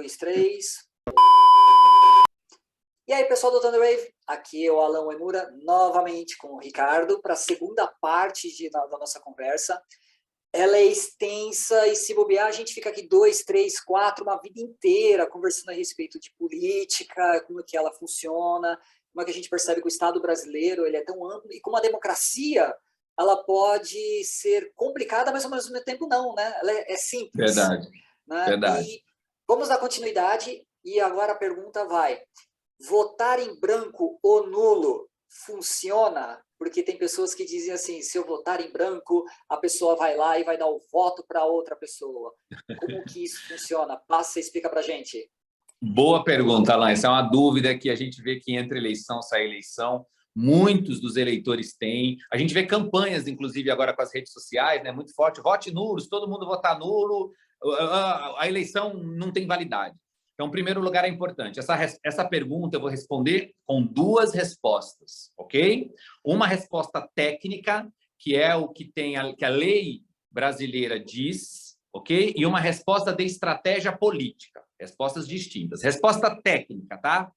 dois, três. E aí, pessoal do Thunderwave, aqui é o Alan Uemura, novamente com o Ricardo, para a segunda parte da nossa conversa. Ela é extensa e, se bobear, a gente fica aqui 2, 3, 4, uma vida inteira conversando a respeito de política, como é que ela funciona, como é que a gente percebe que o Estado brasileiro ele é tão amplo e como a democracia ela pode ser complicada, mas ao mesmo tempo não, né? Ela é simples. Verdade, né? verdade. E vamos dar continuidade e agora a pergunta vai: votar em branco ou nulo funciona? Porque tem pessoas que dizem assim, se eu votar em branco, a pessoa vai lá e vai dar o voto para outra pessoa. Como que isso funciona? Passa e explica para a gente. Boa pergunta, Alain. Essa é uma dúvida que a gente vê que entre eleição sai eleição, muitos dos eleitores têm. A gente vê campanhas, inclusive, agora com as redes sociais, né, muito forte. Vote nulo, se todo mundo votar nulo, a eleição não tem validade. Então, em primeiro lugar, é importante. Essa pergunta eu vou responder com duas respostas, ok? Uma resposta técnica, que é o que que a lei brasileira diz, ok? E uma resposta de estratégia política. Respostas distintas. Resposta técnica, tá?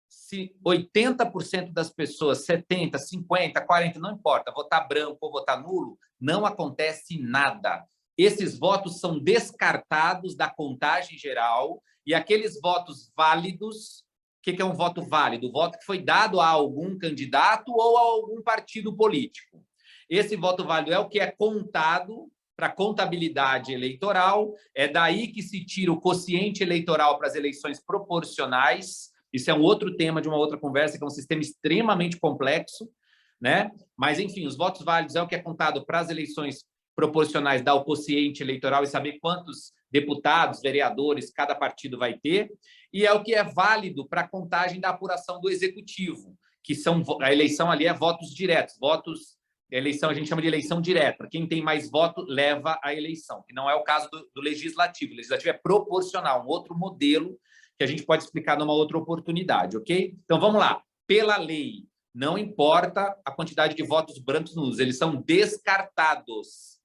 Se 80% das pessoas, 70%, 50%, 40%, não importa, votar branco ou votar nulo, não acontece nada. Esses votos são descartados da contagem geral e aqueles votos válidos, o que é um voto válido? O voto que foi dado a algum candidato ou a algum partido político. Esse voto válido é o que é contado para a contabilidade eleitoral, é daí que se tira o quociente eleitoral para as eleições proporcionais. Isso é um outro tema de uma outra conversa, que é um sistema extremamente complexo, né? Mas, enfim, os votos válidos é o que é contado para as eleições proporcionais, dar o quociente eleitoral e saber quantos deputados, vereadores cada partido vai ter, e é o que é válido para a contagem da apuração do executivo, que são a eleição ali é votos diretos, votos. A eleição a gente chama de eleição direta. Quem tem mais voto leva a eleição, que não é o caso do legislativo. O legislativo é proporcional, um outro modelo que a gente pode explicar numa outra oportunidade, ok? Então, vamos lá. Pela lei, não importa a quantidade de votos brancos nulos, eles são descartados.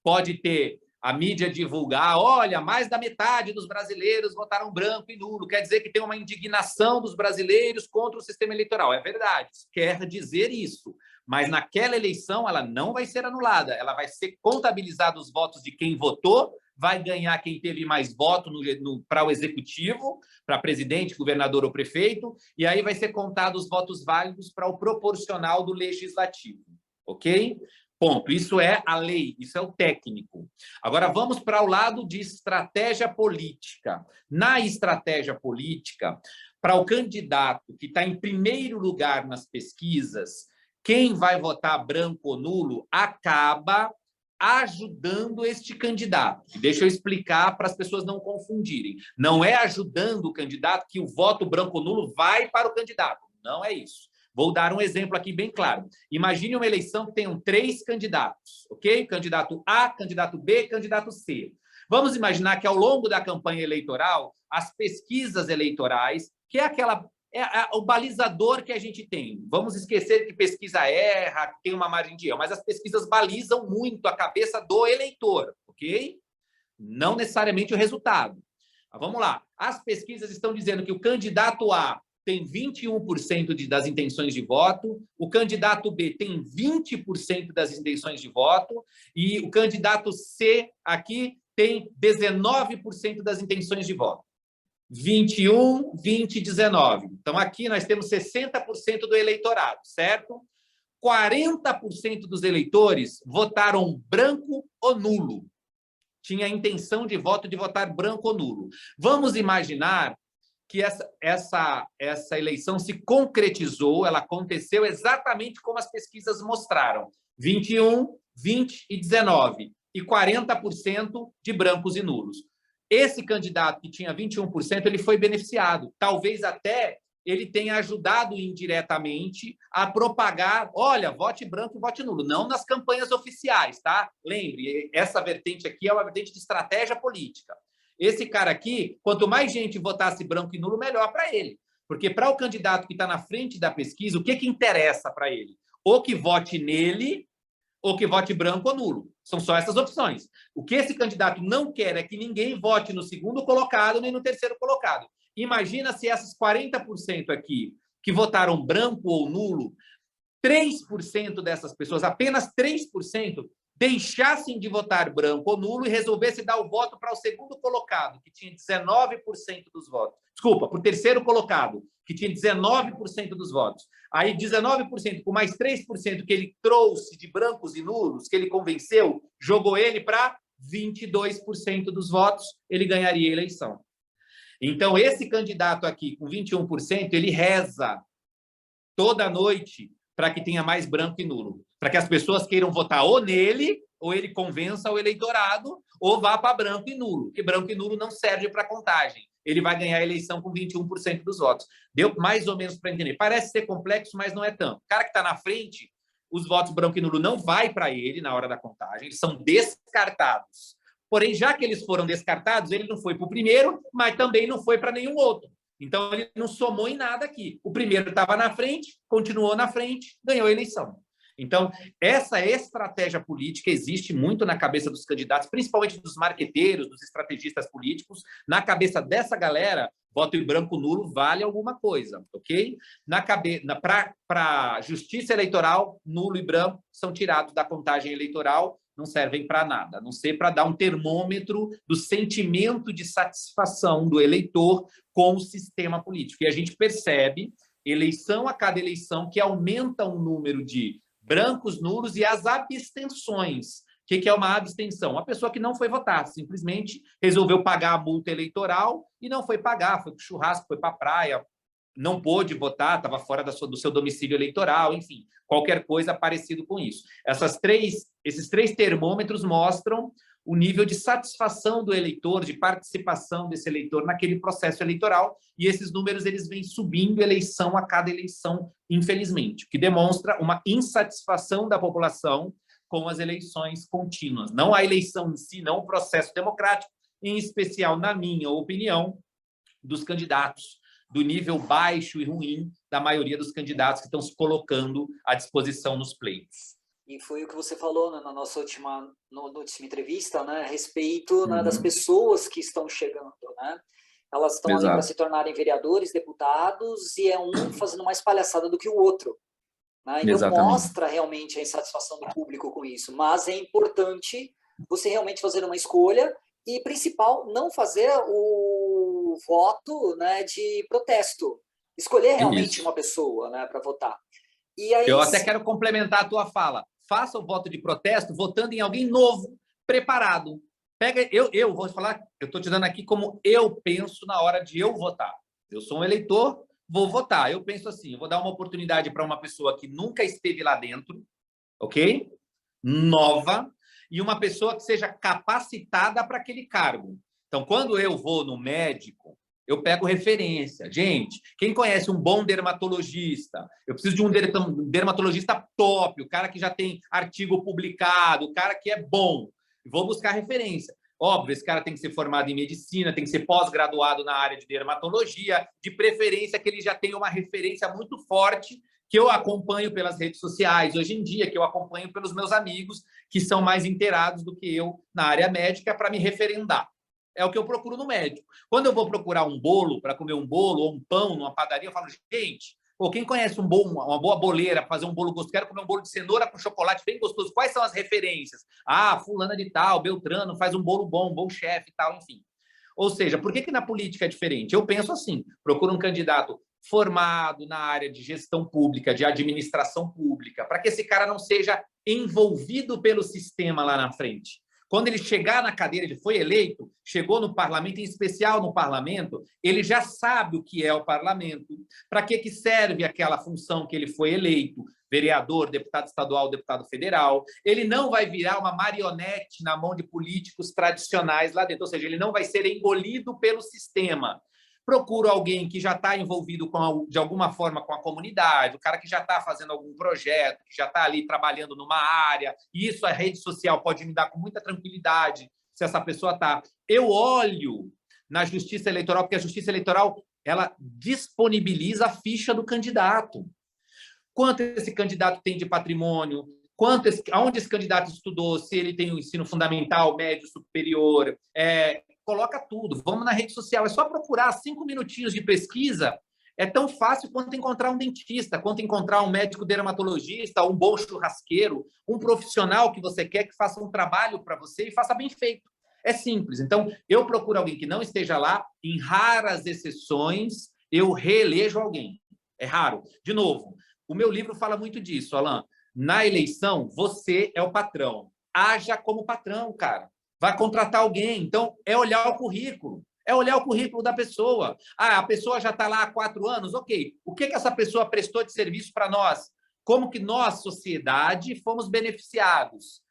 Pode ter a mídia divulgar, olha, mais da metade dos brasileiros votaram branco e nulo, quer dizer que tem uma indignação dos brasileiros contra o sistema eleitoral. É verdade, quer dizer isso. Mas naquela eleição ela não vai ser anulada, ela vai ser contabilizada os votos de quem votou, vai ganhar quem teve mais voto para o executivo, para presidente, governador ou prefeito, e aí vai ser contado os votos válidos para o proporcional do legislativo, ok? Ponto. Isso é a lei, isso é o técnico. Agora vamos para o lado de estratégia política. Na estratégia política, para o candidato que está em primeiro lugar nas pesquisas, quem vai votar branco ou nulo acaba ajudando este candidato. Deixa eu explicar para as pessoas não confundirem. Não é ajudando o candidato que o voto branco ou nulo vai para o candidato. Não é isso. Vou dar um exemplo aqui bem claro. Imagine uma eleição que tenham 3 candidatos, ok? Candidato A, candidato B, candidato C. Vamos imaginar que ao longo da campanha eleitoral, as pesquisas eleitorais, que é o balizador que a gente tem. Vamos esquecer que pesquisa erra, que tem uma margem de erro, mas as pesquisas balizam muito a cabeça do eleitor, ok? Não necessariamente o resultado. Mas vamos lá. As pesquisas estão dizendo que o candidato A tem 21% das intenções de voto, o candidato B tem 20% das intenções de voto e o candidato C aqui tem 19% das intenções de voto. 21, 20, 19. Então, aqui nós temos 60% do eleitorado, certo? 40% dos eleitores votaram branco ou nulo. Tinha a intenção de voto de votar branco ou nulo. Vamos imaginar que essa eleição se concretizou, ela aconteceu exatamente como as pesquisas mostraram. 21, 20 e 19. E 40% de brancos e nulos. Esse candidato que tinha 21%, ele foi beneficiado. Talvez até ele tenha ajudado indiretamente a propagar, olha, vote branco e vote nulo. Não nas campanhas oficiais, tá? Lembre, essa vertente aqui é uma vertente de estratégia política. Esse cara aqui, quanto mais gente votasse branco e nulo, melhor para ele. Porque para o candidato que está na frente da pesquisa, o que interessa para ele? Ou que vote nele, ou que vote branco ou nulo. São só essas opções. O que esse candidato não quer é que ninguém vote no segundo colocado nem no terceiro colocado. Imagina se essas 40% aqui que votaram branco ou nulo, 3% dessas pessoas, apenas 3%, deixassem de votar branco ou nulo e resolvessem dar o voto para o segundo colocado, que tinha 19% dos votos. Desculpa, para o terceiro colocado, que tinha 19% dos votos. Aí 19% com mais 3% que ele trouxe de brancos e nulos, que ele convenceu, jogou ele para 22% dos votos, ele ganharia a eleição. Então, esse candidato aqui, com 21%, ele reza toda noite para que tenha mais branco e nulo, para que as pessoas queiram votar ou nele, ou ele convença o eleitorado, ou vá para branco e nulo, porque branco e nulo não serve para contagem. Ele vai ganhar a eleição com 21% dos votos. Deu mais ou menos para entender. Parece ser complexo, mas não é tanto. O cara que está na frente, os votos branco e nulo não vai para ele na hora da contagem, eles são descartados. Porém, já que eles foram descartados, ele não foi para o primeiro, mas também não foi para nenhum outro. Então, ele não somou em nada aqui. O primeiro estava na frente, continuou na frente, ganhou a eleição. Então, essa estratégia política existe muito na cabeça dos candidatos, principalmente dos marqueteiros, dos estrategistas políticos. Na cabeça dessa galera, voto em branco nulo vale alguma coisa, ok? Para justiça eleitoral, nulo e branco são tirados da contagem eleitoral, não servem para nada, a não ser para dar um termômetro do sentimento de satisfação do eleitor com o sistema político. E a gente percebe, eleição a cada eleição, que aumenta o número de brancos, nulos e as abstenções. O que é uma abstenção? Uma pessoa que não foi votar, simplesmente resolveu pagar a multa eleitoral e não foi pagar, foi para o churrasco, foi para a praia, não pôde votar, estava fora do seu domicílio eleitoral, enfim, qualquer coisa parecido com isso. Esses três termômetros mostram o nível de satisfação do eleitor, de participação desse eleitor naquele processo eleitoral, e esses números eles vêm subindo eleição a cada eleição, infelizmente, o que demonstra uma insatisfação da população com as eleições contínuas. Não a eleição em si, não o processo democrático, em especial, na minha opinião, dos candidatos, do nível baixo e ruim da maioria dos candidatos que estão se colocando à disposição nos pleitos. E foi o que você falou, né, na nossa última entrevista, né, a respeito, né, das pessoas que estão chegando, né? Elas estão ali para se tornarem vereadores, deputados, e é um fazendo mais palhaçada do que o outro. Né? Então, mostra realmente a insatisfação do público com isso. Mas é importante você realmente fazer uma escolha e, principal, não fazer o voto, né, de protesto. Escolher realmente uma pessoa, né, para votar. E aí, eu até quero complementar a tua fala. Faça o voto de protesto votando em alguém novo, preparado. Eu vou falar, eu estou te dando aqui como eu penso na hora de eu votar. Eu sou um eleitor, vou votar. Eu penso assim, eu vou dar uma oportunidade para uma pessoa que nunca esteve lá dentro, ok? Nova, e uma pessoa que seja capacitada para aquele cargo. Então, quando eu vou no médico, eu pego referência. Gente, quem conhece um bom dermatologista? Eu preciso de um dermatologista top, o cara que já tem artigo publicado, o cara que é bom. Vou buscar referência. Óbvio, esse cara tem que ser formado em medicina, tem que ser pós-graduado na área de dermatologia, de preferência que ele já tenha uma referência muito forte, que eu acompanho pelas redes sociais hoje em dia, que eu acompanho pelos meus amigos, que são mais inteirados do que eu na área médica, para me referendar. É o que eu procuro no médico. Quando eu vou procurar um bolo, para comer um bolo ou um pão numa padaria, eu falo, gente, quem conhece uma boa boleira para fazer um bolo gostoso? Quero comer um bolo de cenoura com chocolate bem gostoso. Quais são as referências? Ah, fulana de tal, Beltrano faz um bolo bom, um bom chefe e tal, enfim. Ou seja, por que na política é diferente? Eu penso assim, procuro um candidato formado na área de gestão pública, de administração pública, para que esse cara não seja envolvido pelo sistema lá na frente. Quando ele chegar na cadeira, ele foi eleito, chegou no parlamento, em especial no parlamento, ele já sabe o que é o parlamento, para que serve aquela função que ele foi eleito, vereador, deputado estadual, deputado federal. Ele não vai virar uma marionete na mão de políticos tradicionais lá dentro, ou seja, ele não vai ser engolido pelo sistema. Procuro alguém que já está envolvido de alguma forma com a comunidade, o cara que já está fazendo algum projeto, que já está ali trabalhando numa área, e isso a rede social pode me dar com muita tranquilidade se essa pessoa está. Eu olho na Justiça Eleitoral, porque a Justiça Eleitoral ela disponibiliza a ficha do candidato. Quanto esse candidato tem de patrimônio, aonde esse candidato estudou, se ele tem o ensino fundamental, médio, superior, coloca tudo. Vamos na rede social, é só procurar 5 minutinhos de pesquisa. É tão fácil quanto encontrar um dentista, quanto encontrar um médico dermatologista, um bom churrasqueiro, um profissional que você quer que faça um trabalho para você e faça bem feito. É simples. Então, eu procuro alguém que não esteja lá. Em raras exceções, eu reelejo alguém. É raro. De novo, o meu livro fala muito disso, Alan. Na eleição, você é o patrão. Haja como patrão, cara. Vai contratar alguém. Então, é olhar o currículo. É olhar o currículo da pessoa. Ah, a pessoa já está lá há 4 anos? Ok. O que essa pessoa prestou de serviço para nós? Como que nós, sociedade, fomos beneficiados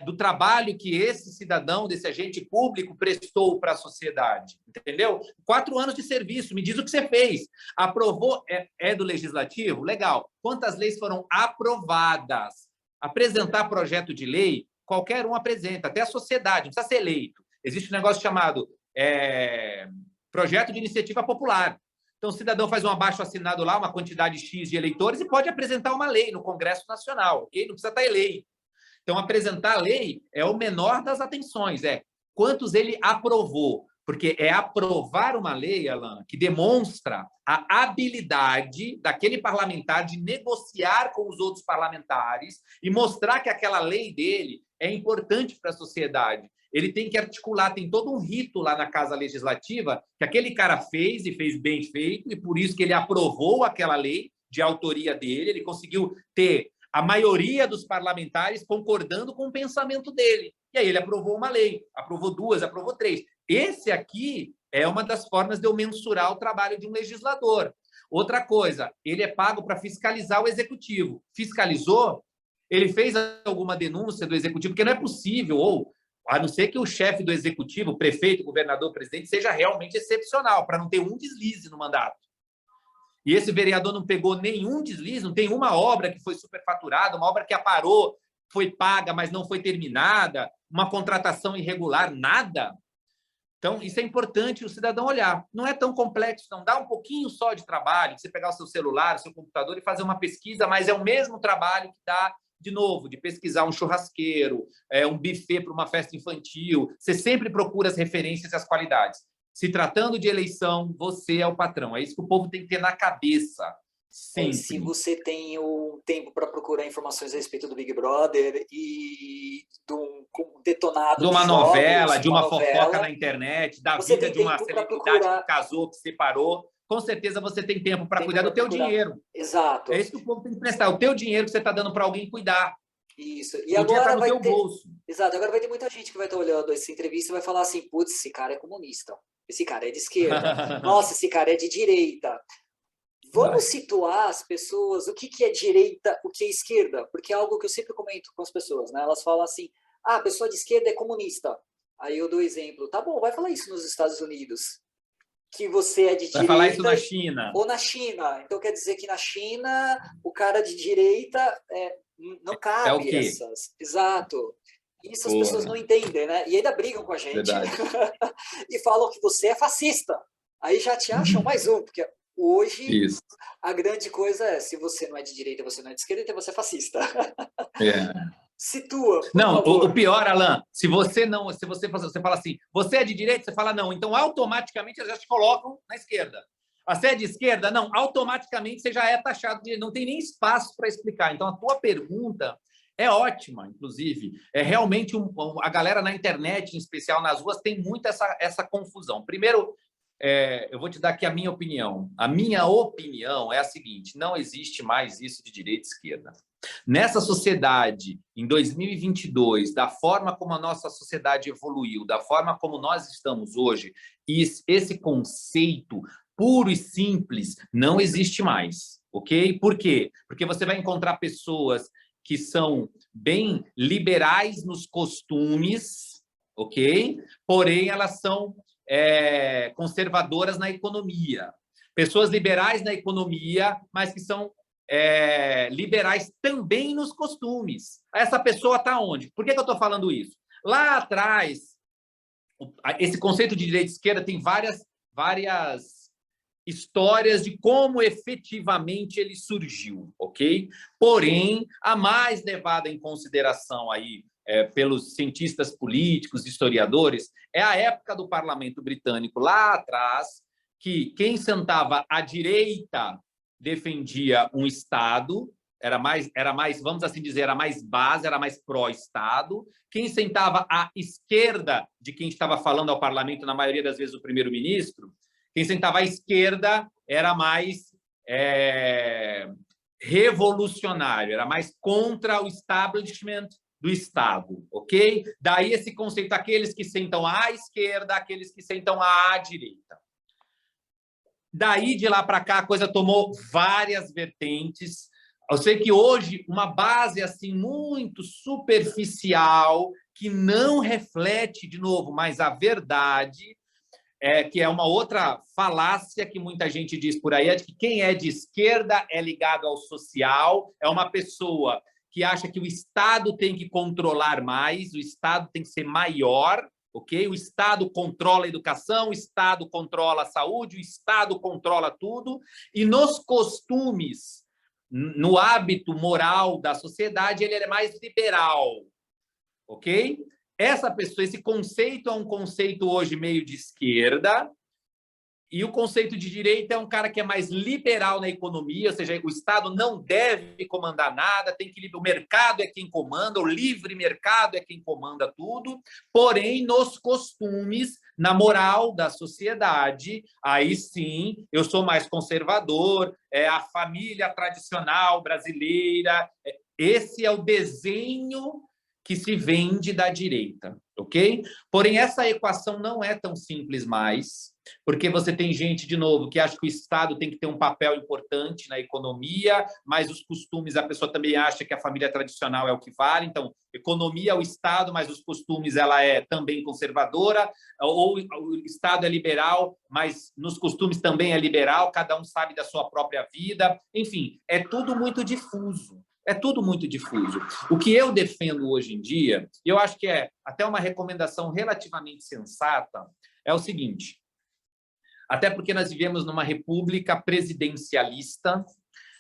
do trabalho que esse cidadão, desse agente público, prestou para a sociedade? Entendeu? 4 anos de serviço. Me diz o que você fez. Aprovou? É do legislativo? Legal. Quantas leis foram aprovadas? Apresentar projeto de lei, qualquer um apresenta, até a sociedade, não precisa ser eleito. Existe um negócio chamado projeto de iniciativa popular. Então, o cidadão faz um abaixo-assinado lá, uma quantidade X de eleitores, e pode apresentar uma lei no Congresso Nacional, ok? Não precisa estar eleito. Então, apresentar a lei é o menor das atenções, quantos ele aprovou. Porque é aprovar uma lei, Alan, que demonstra a habilidade daquele parlamentar de negociar com os outros parlamentares e mostrar que aquela lei dele é importante para a sociedade. Ele tem que articular, tem todo um rito lá na Casa Legislativa que aquele cara fez e fez bem feito, e por isso que ele aprovou aquela lei de autoria dele, ele conseguiu ter a maioria dos parlamentares concordando com o pensamento dele. E aí ele aprovou uma lei, aprovou 2, aprovou 3. Esse aqui é uma das formas de eu mensurar o trabalho de um legislador. Outra coisa, ele é pago para fiscalizar o executivo. Fiscalizou? Ele fez alguma denúncia do executivo? Porque não é possível, ou a não ser que o chefe do executivo, o prefeito, o governador, o presidente, seja realmente excepcional, para não ter um deslize no mandato. E esse vereador não pegou nenhum deslize, não tem uma obra que foi superfaturada, uma obra que aparou, foi paga, mas não foi terminada, uma contratação irregular, nada. Então, isso é importante o cidadão olhar. Não é tão complexo, não. Dá um pouquinho só de trabalho, você pegar o seu celular, o seu computador e fazer uma pesquisa, mas é o mesmo trabalho que dá, de novo, de pesquisar um churrasqueiro, um buffet para uma festa infantil. Você sempre procura as referências e as qualidades. Se tratando de eleição, você é o patrão. É isso que o povo tem que ter na cabeça. Sempre. Se você tem o tempo para procurar informações a respeito do Big Brother e de um detonado de uma jogos, novela, de uma fofoca na internet, da vida de uma celebridade que casou, que separou, com certeza você tem tempo para cuidar do teu dinheiro. Exato. É isso que o povo tem que prestar. O teu dinheiro que você está dando para alguém cuidar. Isso. E agora tá no teu bolso. Exato. Agora vai ter muita gente que vai estar olhando essa entrevista e vai falar assim, putz, esse cara é comunista. Esse cara é de esquerda. Nossa, esse cara é de direita. Vamos situar as pessoas, o que é direita, o que é esquerda, porque é algo que eu sempre comento com as pessoas, né? Elas falam assim, a pessoa de esquerda é comunista. Aí eu dou exemplo, tá bom, vai falar isso nos Estados Unidos, que você é de direita. Vai falar isso na China. Ou na China. Então quer dizer que na China, o cara de direita não cabe o quê? essas. Exato. Isso as pessoas não entendem, né? E ainda brigam com a gente e falam que você é fascista. Aí já te acham mais um, porque hoje a grande coisa é, se você não é de direita, você não é de esquerda, então você é fascista. Situa, por favor. O pior, Alan, se você fala assim, você é de direita, você fala não, então automaticamente eles já te colocam na esquerda. Você é de esquerda? Não, automaticamente você já é taxado de, não tem nem espaço para explicar. Então a tua pergunta é ótima, inclusive. É realmente a galera na internet, em especial nas ruas, tem muito essa confusão. Primeiro, eu vou te dar aqui a minha opinião. A minha opinião é a seguinte: não existe mais isso de direita e esquerda. Nessa sociedade, em 2022, da forma como a nossa sociedade evoluiu, da forma como nós estamos hoje, esse conceito puro e simples não existe mais, ok? Por quê? Porque você vai encontrar pessoas que são bem liberais nos costumes, ok? Porém, elas são conservadoras na economia. Pessoas liberais na economia, mas que são liberais também nos costumes. Essa pessoa está onde? Por que eu estou falando isso? Lá atrás, esse conceito de direita e esquerda tem várias histórias de como efetivamente ele surgiu, ok? Porém, a mais levada em consideração aí pelos cientistas políticos, historiadores, é a época do parlamento britânico, lá atrás, que quem sentava à direita defendia um Estado, era mais, vamos assim dizer, era mais base, era mais pró-Estado. Quem sentava à esquerda de quem estava falando ao parlamento, na maioria das vezes o primeiro-ministro, quem sentava à esquerda era mais revolucionário, era mais contra o establishment do Estado, ok? Daí esse conceito, aqueles que sentam à esquerda, aqueles que sentam à direita. Daí, de lá para cá, a coisa tomou várias vertentes. Eu sei que hoje uma base assim muito superficial, que não reflete, de novo, mas a verdade, que é uma outra falácia que muita gente diz por aí, é de que quem é de esquerda é ligado ao social, é uma pessoa que acha que o Estado tem que controlar mais, o Estado tem que ser maior, ok? O Estado controla a educação, o Estado controla a saúde, o Estado controla tudo, e nos costumes, no hábito moral da sociedade, ele é mais liberal, ok? Essa pessoa, esse conceito é um conceito hoje meio de esquerda, e o conceito de direita é um cara que é mais liberal na economia, ou seja, o Estado não deve comandar nada, o mercado é quem comanda, o livre mercado é quem comanda tudo, porém, nos costumes, na moral da sociedade, aí sim, eu sou mais conservador, a família tradicional brasileira, esse é o desenho que se vende da direita, ok? Porém, essa equação não é tão simples mais, porque você tem gente, de novo, que acha que o Estado tem que ter um papel importante na economia, mas os costumes, a pessoa também acha que a família tradicional é o que vale. Então, economia é o Estado, mas os costumes ela é também conservadora, ou o Estado é liberal, mas nos costumes também é liberal, cada um sabe da sua própria vida. Enfim, é tudo muito difuso. É tudo muito difuso. O que eu defendo hoje em dia, e eu acho que é até uma recomendação relativamente sensata, é o seguinte: até porque nós vivemos numa república presidencialista,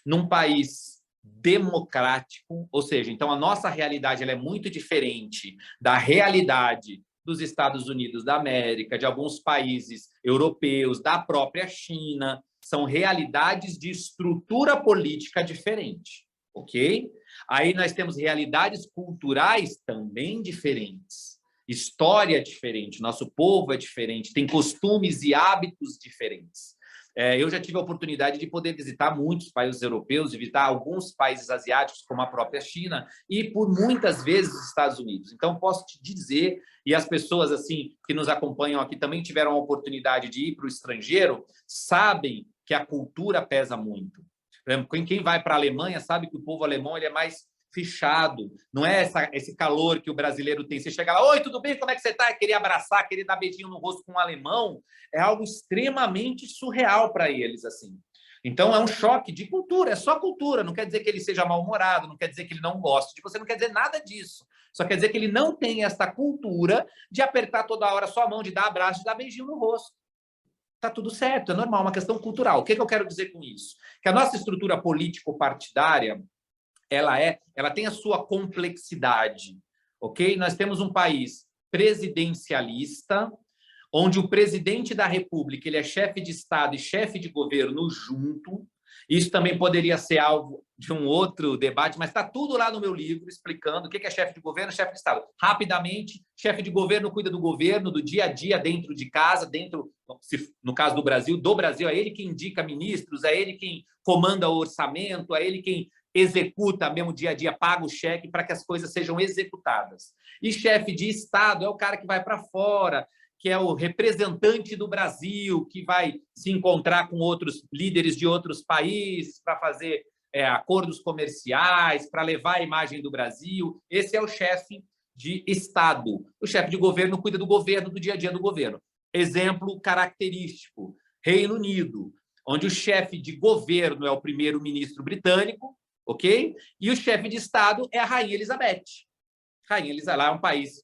num país democrático, ou seja, então a nossa realidade ela é muito diferente da realidade dos Estados Unidos da América, de alguns países europeus, da própria China. São realidades de estrutura política diferente, ok? Aí nós temos realidades culturais também diferentes. História diferente, nosso povo é diferente, tem costumes e hábitos diferentes. Eu já tive a oportunidade de poder visitar muitos países europeus, de visitar alguns países asiáticos, como a própria China, e por muitas vezes os Estados Unidos. Então, posso te dizer, e as pessoas assim que nos acompanham aqui também tiveram a oportunidade de ir para o estrangeiro, sabem que a cultura pesa muito. Por exemplo, quem vai para a Alemanha sabe que o povo alemão ele é mais fechado, não é esse calor que o brasileiro tem. Você chega lá, oi, tudo bem? Como é que você está? Querer abraçar, querer dar beijinho no rosto com um alemão, é algo extremamente surreal para eles, assim. Então, é um choque de cultura, é só cultura, não quer dizer que ele seja mal-humorado, não quer dizer que ele não goste de você, não quer dizer nada disso. Só quer dizer que ele não tem essa cultura de apertar toda hora sua mão, de dar abraço, de dar beijinho no rosto. Tá tudo certo, é normal, uma questão cultural. O que eu quero dizer com isso? Que a nossa estrutura político-partidária, ela tem a sua complexidade, ok? Nós temos um país presidencialista, onde o presidente da República ele é chefe de Estado e chefe de governo junto. Isso também poderia ser alvo de um outro debate, mas está tudo lá no meu livro explicando o que é chefe de governo e chefe de Estado. Rapidamente, chefe de governo cuida do governo, do dia a dia, dentro de casa, no caso do Brasil, é ele quem indica ministros, é ele quem comanda o orçamento, é ele quem executa mesmo dia a dia, paga o cheque para que as coisas sejam executadas. E chefe de Estado é o cara que vai para fora, que é o representante do Brasil, que vai se encontrar com outros líderes de outros países para fazer acordos comerciais, para levar a imagem do Brasil. Esse é o chefe de Estado. O chefe de governo cuida do governo, do dia a dia do governo. Exemplo característico, Reino Unido, onde o chefe de governo é o primeiro-ministro britânico, ok? E o chefe de Estado é a Rainha Elizabeth. Rainha Elizabeth, lá é um país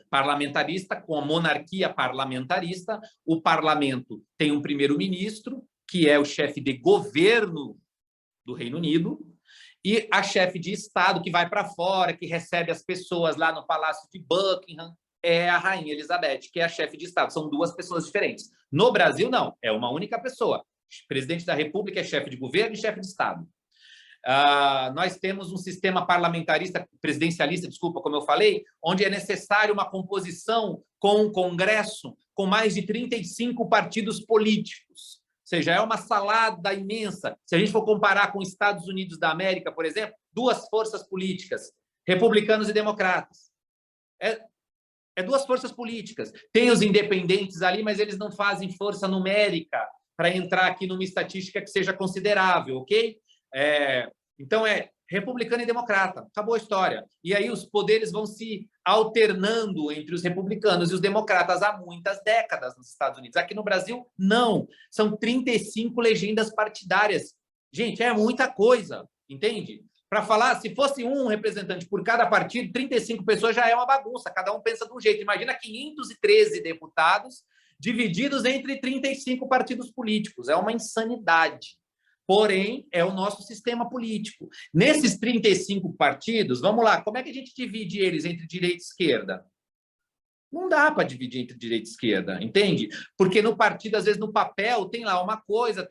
parlamentarista, com a monarquia parlamentarista. O parlamento tem um primeiro-ministro, que é o chefe de governo do Reino Unido, e a chefe de Estado, que vai para fora, que recebe as pessoas lá no Palácio de Buckingham, é a Rainha Elizabeth, que é a chefe de Estado. São duas pessoas diferentes. No Brasil, não. É uma única pessoa. Presidente da República é chefe de governo e chefe de Estado. Nós temos um sistema parlamentarista, presidencialista, desculpa, como eu falei, onde é necessário uma composição com um Congresso com mais de 35 partidos políticos. Ou seja, é uma salada imensa. Se a gente for comparar com os Estados Unidos da América, por exemplo, duas forças políticas, republicanos e democratas. É duas forças políticas. Tem os independentes ali, mas eles não fazem força numérica para entrar aqui numa estatística que seja considerável, ok? Então, é republicano e democrata. Acabou a história. E aí os poderes vão se alternando entre os republicanos e os democratas há muitas décadas nos Estados Unidos. Aqui no Brasil, não. São 35 legendas partidárias. Gente, é muita coisa, entende? Para falar, se fosse um representante por cada partido, 35 pessoas já é uma bagunça. Cada um pensa de um jeito. Imagina 513 deputados divididos entre 35 partidos políticos. É uma insanidade. Porém, é o nosso sistema político. Nesses 35 partidos, vamos lá, como é que a gente divide eles entre direita e esquerda? Não dá para dividir entre direita e esquerda, entende? Porque no partido, às vezes, no papel, tem lá uma coisa,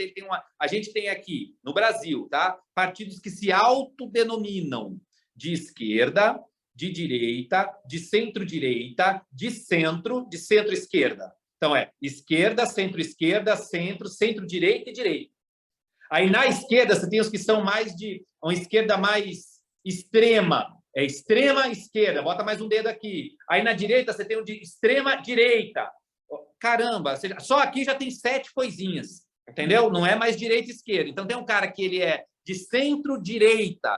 a gente tem aqui, no Brasil, tá? Partidos que se autodenominam de esquerda, de direita, de centro-direita, de centro-esquerda. Então, esquerda, centro-esquerda, centro, centro-direita e direita. Aí, na esquerda, você tem os que são mais de uma esquerda mais extrema. É extrema esquerda, bota mais um dedo aqui. Aí, na direita, você tem o de extrema direita. Caramba, só aqui já tem 7 coisinhas, entendeu? Não é mais direita e esquerda. Então, tem um cara que ele é de centro-direita.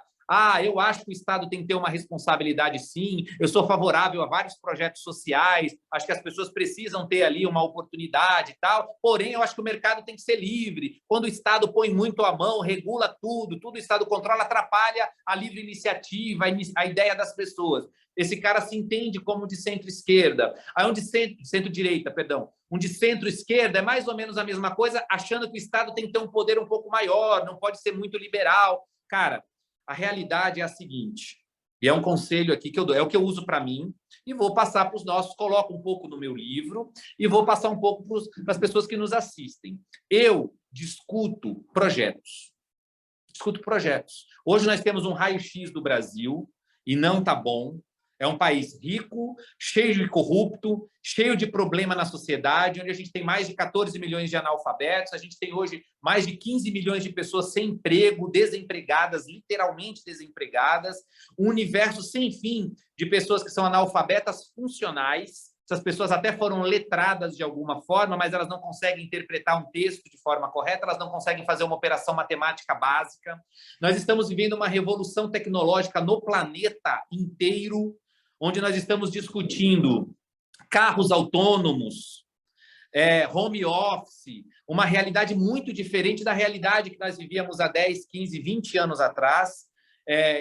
Eu acho que o Estado tem que ter uma responsabilidade, sim. Eu sou favorável a vários projetos sociais. Acho que as pessoas precisam ter ali uma oportunidade e tal. Porém, eu acho que o mercado tem que ser livre. Quando o Estado põe muito a mão, regula tudo o Estado controla, atrapalha a livre iniciativa, a ideia das pessoas. Esse cara se entende como de centro-esquerda. Aí um de centro-direita, perdão. Um de centro-esquerda é mais ou menos a mesma coisa, achando que o Estado tem que ter um poder um pouco maior, não pode ser muito liberal. Cara, a realidade é a seguinte, e é um conselho aqui que eu dou, é o que eu uso para mim, e vou passar para os nossos, coloco um pouco no meu livro, e vou passar um pouco para as pessoas que nos assistem. Eu discuto projetos. Hoje nós temos um raio-x do Brasil, e não está bom. É um país rico, cheio de corrupto, cheio de problema na sociedade, onde a gente tem mais de 14 milhões de analfabetos, a gente tem hoje mais de 15 milhões de pessoas sem emprego, desempregadas, literalmente desempregadas, um universo sem fim de pessoas que são analfabetas funcionais. Essas pessoas até foram letradas de alguma forma, mas elas não conseguem interpretar um texto de forma correta, elas não conseguem fazer uma operação matemática básica. Nós estamos vivendo uma revolução tecnológica no planeta inteiro, onde nós estamos discutindo carros autônomos, home office, uma realidade muito diferente da realidade que nós vivíamos há 10, 15, 20 anos atrás.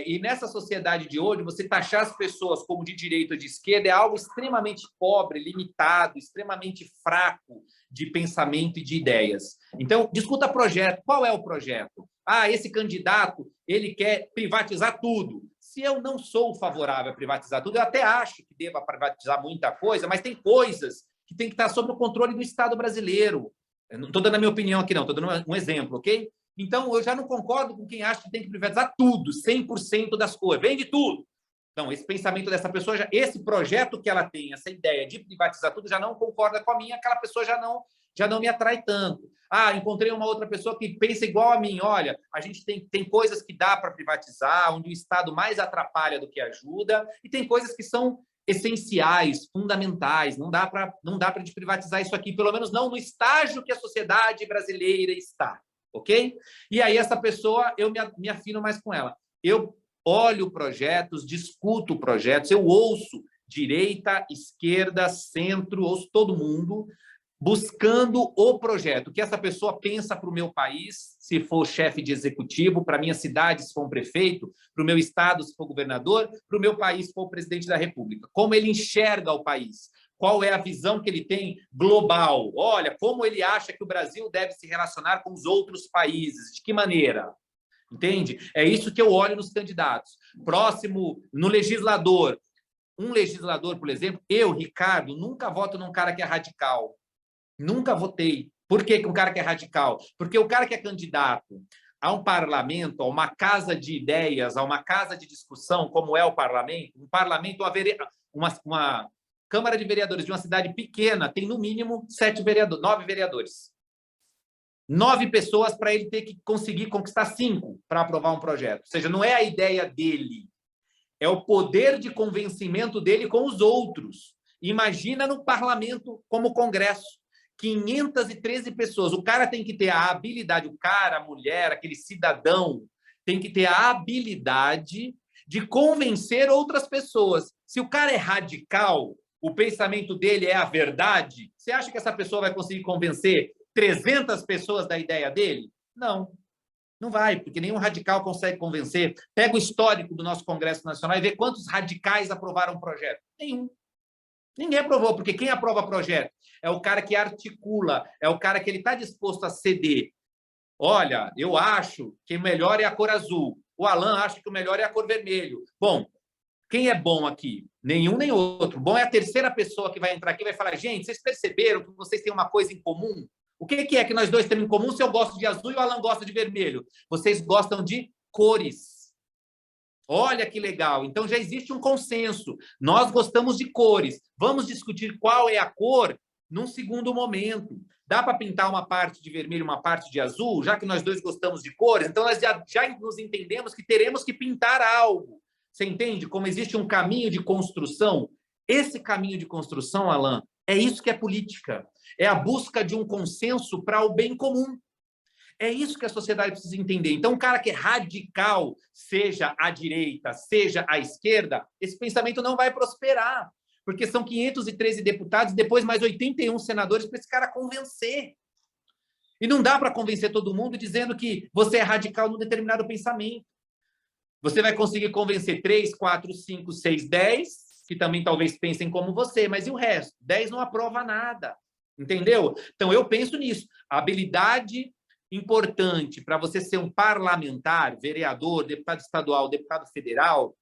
E nessa sociedade de hoje, você taxar as pessoas como de direita ou de esquerda é algo extremamente pobre, limitado, extremamente fraco de pensamento e de ideias. Então, discuta projeto. Qual é o projeto? Esse candidato, ele quer privatizar tudo. Se eu não sou favorável a privatizar tudo, eu até acho que deva privatizar muita coisa, mas tem coisas que tem que estar sob o controle do Estado brasileiro. Eu não estou dando a minha opinião aqui, não. Estou dando um exemplo, ok? Então, eu já não concordo com quem acha que tem que privatizar tudo, 100% das coisas. Vende tudo. Então, esse pensamento dessa pessoa, esse projeto que ela tem, essa ideia de privatizar tudo, já não concorda com a minha, aquela pessoa já não me atrai tanto. Encontrei uma outra pessoa que pensa igual a mim. Olha, a gente tem coisas que dá para privatizar, onde o Estado mais atrapalha do que ajuda, e tem coisas que são essenciais, fundamentais. Não dá para a gente privatizar isso aqui, pelo menos não no estágio que a sociedade brasileira está. Ok? E aí essa pessoa, eu me afino mais com ela. Eu olho projetos, discuto projetos, eu ouço direita, esquerda, centro, ouço todo mundo, buscando o projeto, o que essa pessoa pensa para o meu país, se for chefe de executivo, para a minha cidade, se for um prefeito, para o meu estado, se for governador, para o meu país, se for o presidente da República. Como ele enxerga o país, qual é a visão que ele tem global. Olha, como ele acha que o Brasil deve se relacionar com os outros países, de que maneira? Entende? É isso que eu olho nos candidatos. Próximo, no legislador. Um legislador, por exemplo, eu, Ricardo, nunca voto num cara que é radical. Nunca votei. Por que um cara que é radical? Porque o cara que é candidato a um parlamento, a uma casa de ideias, a uma casa de discussão, como é o parlamento, uma Câmara de Vereadores de uma cidade pequena tem, no mínimo, 9 vereadores. 9 pessoas para ele ter que conseguir conquistar 5 para aprovar um projeto. Ou seja, não é a ideia dele, é o poder de convencimento dele com os outros. Imagina no parlamento como o Congresso. 513 pessoas. O cara tem que ter a habilidade, o cara, a mulher, aquele cidadão, tem que ter a habilidade de convencer outras pessoas. Se o cara é radical, o pensamento dele é a verdade, você acha que essa pessoa vai conseguir convencer 300 pessoas da ideia dele? Não. Não vai, porque nenhum radical consegue convencer. Pega o histórico do nosso Congresso Nacional e vê quantos radicais aprovaram o projeto. Nenhum. Ninguém aprovou, porque quem aprova projeto é o cara que articula, é o cara que ele está disposto a ceder. Olha, eu acho que o melhor é a cor azul. O Alan acha que o melhor é a cor vermelho. Bom, quem é bom aqui? Nenhum nem outro. Bom é a terceira pessoa que vai entrar aqui e vai falar, gente, vocês perceberam que vocês têm uma coisa em comum? O que é que nós dois temos em comum se eu gosto de azul e o Alan gosta de vermelho? Vocês gostam de cores. Olha que legal. Então já existe um consenso. Nós gostamos de cores. Vamos discutir qual é a cor num segundo momento. Dá para pintar uma parte de vermelho e uma parte de azul, já que nós dois gostamos de cores? Então nós já nos entendemos que teremos que pintar algo. Você entende como existe um caminho de construção? Esse caminho de construção, Alan, é isso que é política. É a busca de um consenso para o bem comum. É isso que a sociedade precisa entender. Então, um cara que é radical, seja à direita, seja à esquerda, esse pensamento não vai prosperar, porque são 513 deputados, depois mais 81 senadores para esse cara convencer. E não dá para convencer todo mundo dizendo que você é radical num determinado pensamento. Você vai conseguir convencer 3, 4, 5, 6, 10, que também talvez pensem como você, mas e o resto? 10 não aprova nada. Entendeu? Então, eu penso nisso. A habilidade importante para você ser um parlamentar, vereador, deputado estadual, deputado federal,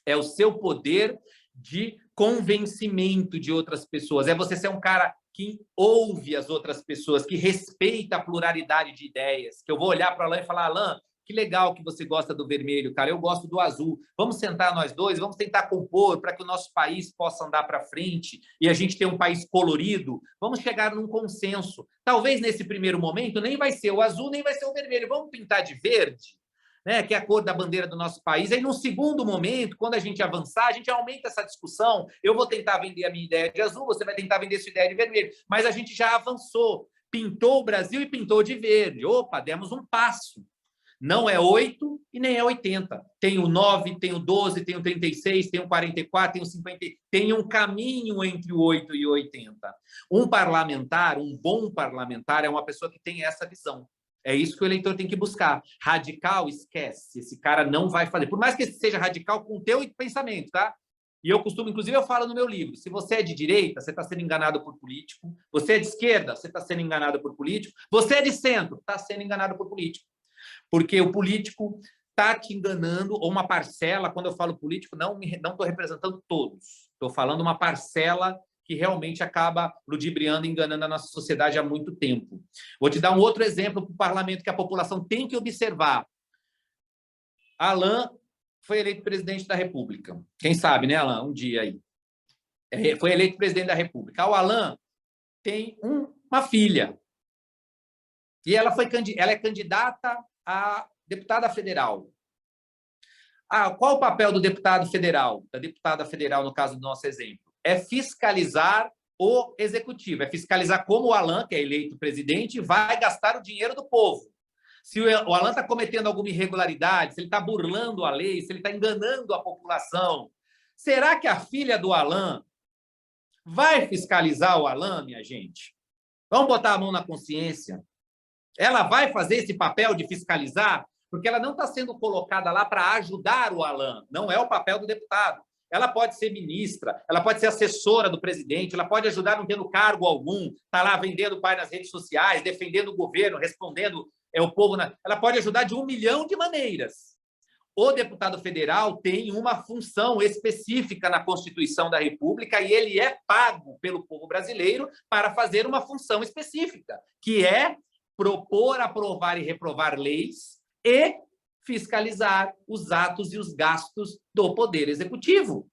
é o seu poder de convencimento de outras pessoas. É você ser um cara que ouve as outras pessoas, que respeita a pluralidade de ideias. Que eu vou olhar para Alan e falar, Alan, que legal que você gosta do vermelho, cara. Eu gosto do azul. Vamos sentar nós dois, vamos tentar compor para que o nosso país possa andar para frente e a gente ter um país colorido. Vamos chegar num consenso. Talvez nesse primeiro momento nem vai ser o azul, nem vai ser o vermelho. Vamos pintar de verde, né, que é a cor da bandeira do nosso país. Aí, num segundo momento, quando a gente avançar, a gente aumenta essa discussão. Eu vou tentar vender a minha ideia de azul, você vai tentar vender a sua ideia de vermelho. Mas a gente já avançou. Pintou o Brasil e pintou de verde. Opa, demos um passo. Não é 8 e nem é 80. Tem o 9, tem o 12, tem o 36, tem o 44, tem o 50. Tem um caminho entre o 8 e o 80. Um parlamentar, um bom parlamentar, é uma pessoa que tem essa visão. É isso que o eleitor tem que buscar. Radical, esquece. Esse cara não vai fazer. Por mais que seja radical com o teu pensamento, tá? E eu costumo, inclusive, eu falo no meu livro, se você é de direita, você está sendo enganado por político. Você é de esquerda, você está sendo enganado por político. Você é de centro, está sendo enganado por político. Porque o político está te enganando, ou uma parcela, quando eu falo político, não estou representando todos. Estou falando uma parcela que realmente acaba ludibriando e enganando a nossa sociedade há muito tempo. Vou te dar um outro exemplo para o parlamento que a população tem que observar. Alan foi eleito presidente da República. Quem sabe, né, Alan? Um dia aí. Foi eleito presidente da República. O Alan tem uma filha. E ela é candidata a deputada federal. Qual o papel do deputado federal? Da deputada federal, no caso do nosso exemplo? É fiscalizar o executivo, é fiscalizar como o Alan, que é eleito presidente, vai gastar o dinheiro do povo. Se o Alan está cometendo alguma irregularidade, se ele está burlando a lei, se ele está enganando a população, será que a filha do Alan vai fiscalizar o Alan, minha gente? Vamos botar a mão na consciência. Ela vai fazer esse papel de fiscalizar, porque ela não está sendo colocada lá para ajudar o Alan. Não é o papel do deputado. Ela pode ser ministra, ela pode ser assessora do presidente, ela pode ajudar não tendo cargo algum, está lá vendendo pai nas redes sociais, defendendo o governo, respondendo o povo. Ela pode ajudar de 1 milhão de maneiras. O deputado federal tem uma função específica na Constituição da República e ele é pago pelo povo brasileiro para fazer uma função específica, que é propor, aprovar e reprovar leis e fiscalizar os atos e os gastos do Poder Executivo.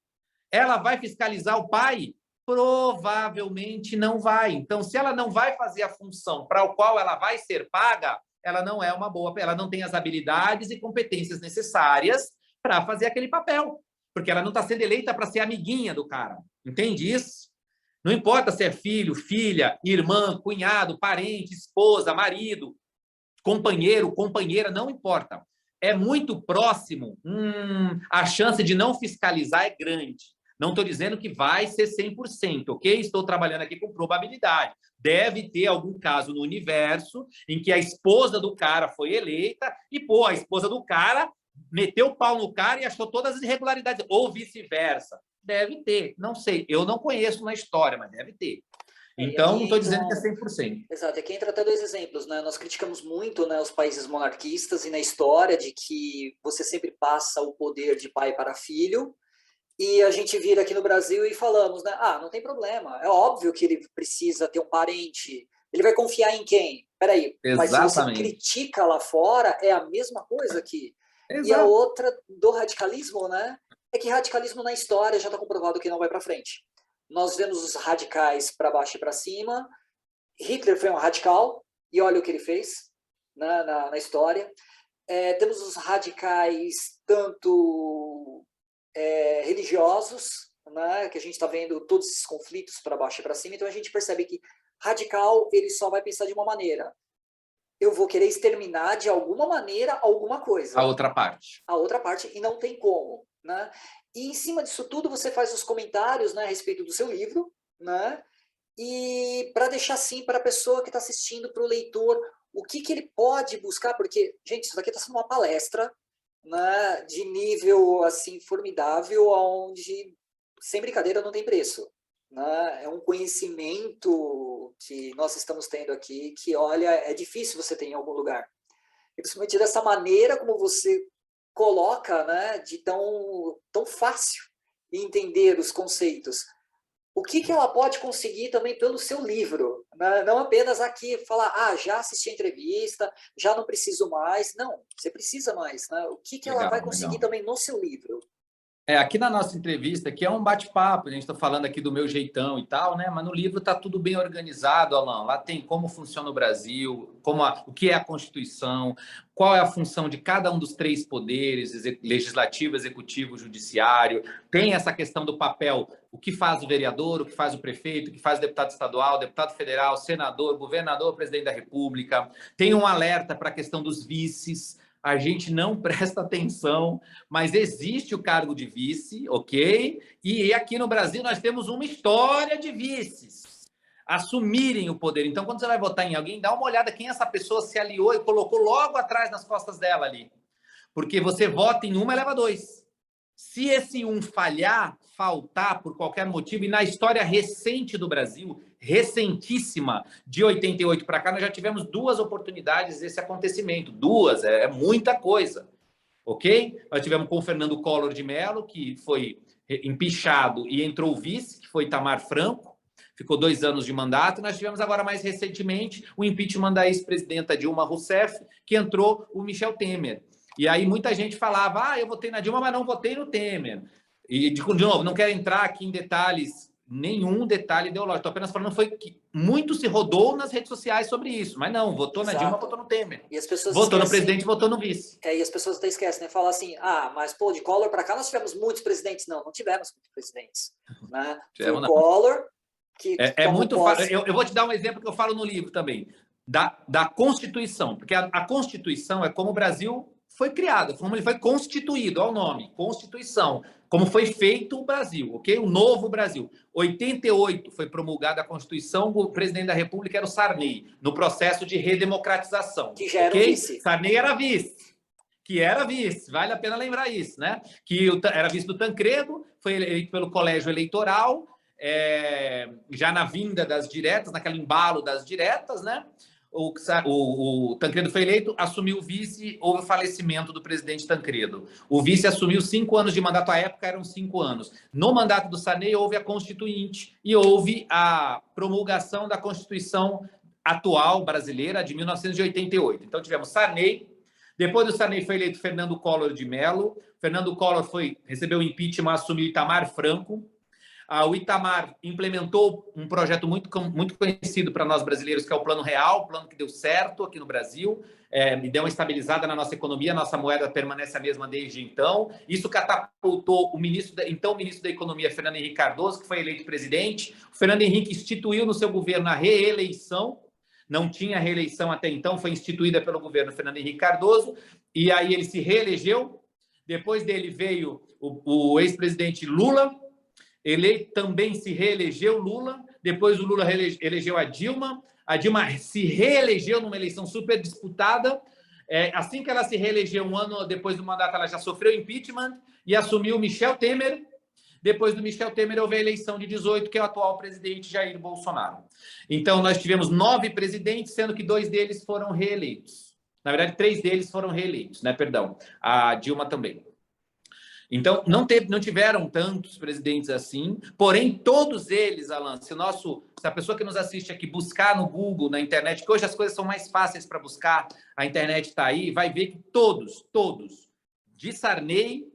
Ela vai fiscalizar o pai? Provavelmente não vai. Então, se ela não vai fazer a função para a qual ela vai ser paga, ela não é uma boa, ela não tem as habilidades e competências necessárias para fazer aquele papel, porque ela não está sendo eleita para ser amiguinha do cara. Entende isso? Não importa se é filho, filha, irmã, cunhado, parente, esposa, marido, companheiro, companheira, não importa. É muito próximo, a chance de não fiscalizar é grande. Não estou dizendo que vai ser 100%, ok? Estou trabalhando aqui com probabilidade. Deve ter algum caso no universo em que a esposa do cara foi eleita e, pô, a esposa do cara meteu o pau no cara e achou todas as irregularidades, ou vice-versa. Deve ter, não sei. Eu não conheço na história, mas deve ter. Então, não estou dizendo que é 100%. Exato, aqui entra até 2 exemplos, né? Nós criticamos muito, né, os países monarquistas e na história de que você sempre passa o poder de pai para filho, e a gente vira aqui no Brasil e falamos, né? Ah, não tem problema, é óbvio que ele precisa ter um parente, ele vai confiar em quem? Peraí, mas se você critica lá fora, é a mesma coisa aqui. Exato. E a outra do radicalismo, né? É que radicalismo na história já está comprovado que não vai para frente. Nós vemos os radicais para baixo e para cima. Hitler foi um radical, e olha o que ele fez na história. Temos os radicais tanto religiosos, né, que a gente está vendo todos esses conflitos para baixo e para cima, então a gente percebe que radical ele só vai pensar de uma maneira. Eu vou querer exterminar de alguma maneira alguma coisa. A outra parte. A outra parte, e não tem como. Né? E em cima disso tudo você faz os comentários, né, a respeito do seu livro, né? E para deixar assim para a pessoa que está assistindo, para o leitor, o que ele pode buscar, porque, gente, isso daqui está sendo uma palestra, né, de nível assim formidável, onde, sem brincadeira, não tem preço. Né? É um conhecimento que nós estamos tendo aqui, que, olha, é difícil você ter em algum lugar. E principalmente dessa maneira como você coloca, né, de tão fácil entender os conceitos. O que ela pode conseguir também pelo seu livro, né? Não apenas aqui falar, já assisti a entrevista, já não preciso mais. Não, você precisa mais. Né? O que ela vai conseguir também no seu livro? Aqui na nossa entrevista, que é um bate-papo, a gente está falando aqui do meu jeitão e tal, né? Mas no livro está tudo bem organizado, Alan. Lá tem como funciona o Brasil, o que é a Constituição, qual é a função de cada um dos 3 poderes, legislativo, executivo, judiciário. Tem essa questão do papel, o que faz o vereador, o que faz o prefeito, o que faz o deputado estadual, deputado federal, senador, governador, presidente da República. Tem um alerta para a questão dos vices. A gente não presta atenção, mas existe o cargo de vice, ok? E aqui no Brasil nós temos uma história de vices assumirem o poder. Então, quando você vai votar em alguém, dá uma olhada quem essa pessoa se aliou e colocou logo atrás nas costas dela ali. Porque você vota em uma, leva 2. Se esse um faltar por qualquer motivo, e na história recente do Brasil, recentíssima, de 88 para cá, nós já tivemos 2 oportunidades desse acontecimento. 2, é muita coisa, ok? Nós tivemos com o Fernando Collor de Mello, que foi empichado e entrou o vice, que foi Itamar Franco, ficou 2 anos de mandato. Nós tivemos agora, mais recentemente, o impeachment da ex-presidenta Dilma Rousseff, que entrou o Michel Temer. E aí muita gente falava, eu votei na Dilma, mas não votei no Temer. E, de novo, não quero entrar aqui em detalhes, nenhum detalhe ideológico. Estou apenas falando foi que muito se rodou nas redes sociais sobre isso. Mas não, votou na Dilma, votou no Temer. E as pessoas votou no presidente, votou no vice. E as pessoas até esquecem, né? Falam assim, mas pô, de Collor para cá nós tivemos muitos presidentes. Não tivemos muitos presidentes. Né? O Collor... É muito fácil. Eu vou te dar um exemplo que eu falo no livro também. Da Constituição. Porque a Constituição é como o Brasil foi criado, como ele foi constituído, ao nome, Constituição, como foi feito o Brasil, ok? O novo Brasil. 88 foi promulgada a Constituição, o presidente da República era o Sarney, no processo de redemocratização. Que já era okay? vice. Sarney era vice. Que era vice, vale a pena lembrar isso, né? Que era vice do Tancredo, foi eleito pelo colégio eleitoral, já na vinda das diretas, naquele embalo das diretas, né? O Tancredo foi eleito, assumiu o vice, houve o falecimento do presidente Tancredo. O vice assumiu 5 anos de mandato, à época eram 5 anos. No mandato do Sarney houve a Constituinte e houve a promulgação da Constituição atual brasileira de 1988. Então tivemos Sarney, depois do Sarney foi eleito Fernando Collor de Mello. Fernando Collor recebeu o impeachment, assumiu Itamar Franco. O Itamar implementou um projeto muito conhecido para nós brasileiros, que é o Plano Real, o plano que deu certo aqui no Brasil, e deu uma estabilizada na nossa economia, a nossa moeda permanece a mesma desde então. Isso catapultou então ministro da Economia, Fernando Henrique Cardoso, que foi eleito presidente. O Fernando Henrique instituiu no seu governo a reeleição, não tinha reeleição até então, foi instituída pelo governo Fernando Henrique Cardoso, e aí ele se reelegeu. Depois dele veio o ex-presidente Lula, ele também se reelegeu, Lula. Depois o Lula elegeu a Dilma se reelegeu numa eleição super disputada. Assim que ela se reelegeu, um ano depois do mandato, ela já sofreu impeachment e assumiu Michel Temer. Depois do Michel Temer, houve a eleição de 18, que é o atual presidente Jair Bolsonaro. Então, nós tivemos 9 presidentes, sendo que 2 deles foram reeleitos. Na verdade, 3 deles foram reeleitos, né? Perdão, a Dilma também. Então, não tiveram tantos presidentes assim, porém, todos eles, Alan, se a pessoa que nos assiste aqui buscar no Google, na internet, que hoje as coisas são mais fáceis para buscar, a internet está aí, vai ver que todos, de Sarney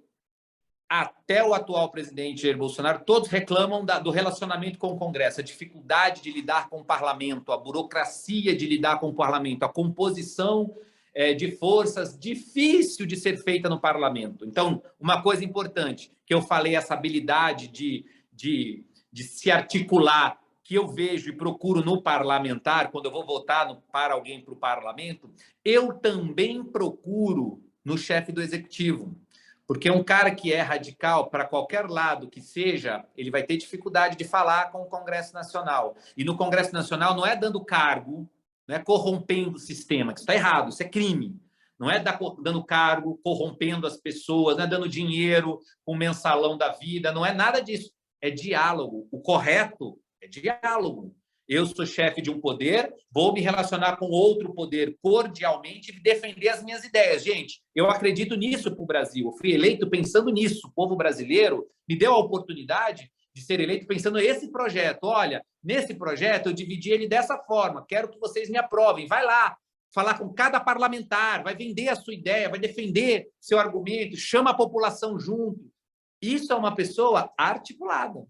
até o atual presidente Jair Bolsonaro, todos reclamam do relacionamento com o Congresso, a dificuldade de lidar com o parlamento, a burocracia de lidar com o parlamento, a composição de forças difícil de ser feita no parlamento. Então, uma coisa importante que eu falei, essa habilidade de se articular, que eu vejo e procuro no parlamentar, quando eu vou votar para alguém para o parlamento, eu também procuro no chefe do executivo. Porque um cara que é radical, para qualquer lado que seja, ele vai ter dificuldade de falar com o Congresso Nacional. E no Congresso Nacional não é dando cargo, não é corrompendo o sistema, que isso está errado, isso é crime. Não é dando cargo, corrompendo as pessoas, não é dando dinheiro com o mensalão da vida, não é nada disso. É diálogo. O correto é diálogo. Eu sou chefe de um poder, vou me relacionar com outro poder cordialmente e defender as minhas ideias. Gente, eu acredito nisso para o Brasil. Eu fui eleito pensando nisso. O povo brasileiro me deu a oportunidade de ser eleito pensando nesse projeto. Olha, nesse projeto eu dividi ele dessa forma. Quero que vocês me aprovem. Vai lá, falar com cada parlamentar, vai vender a sua ideia, vai defender seu argumento, chama a população junto. Isso é uma pessoa articulada.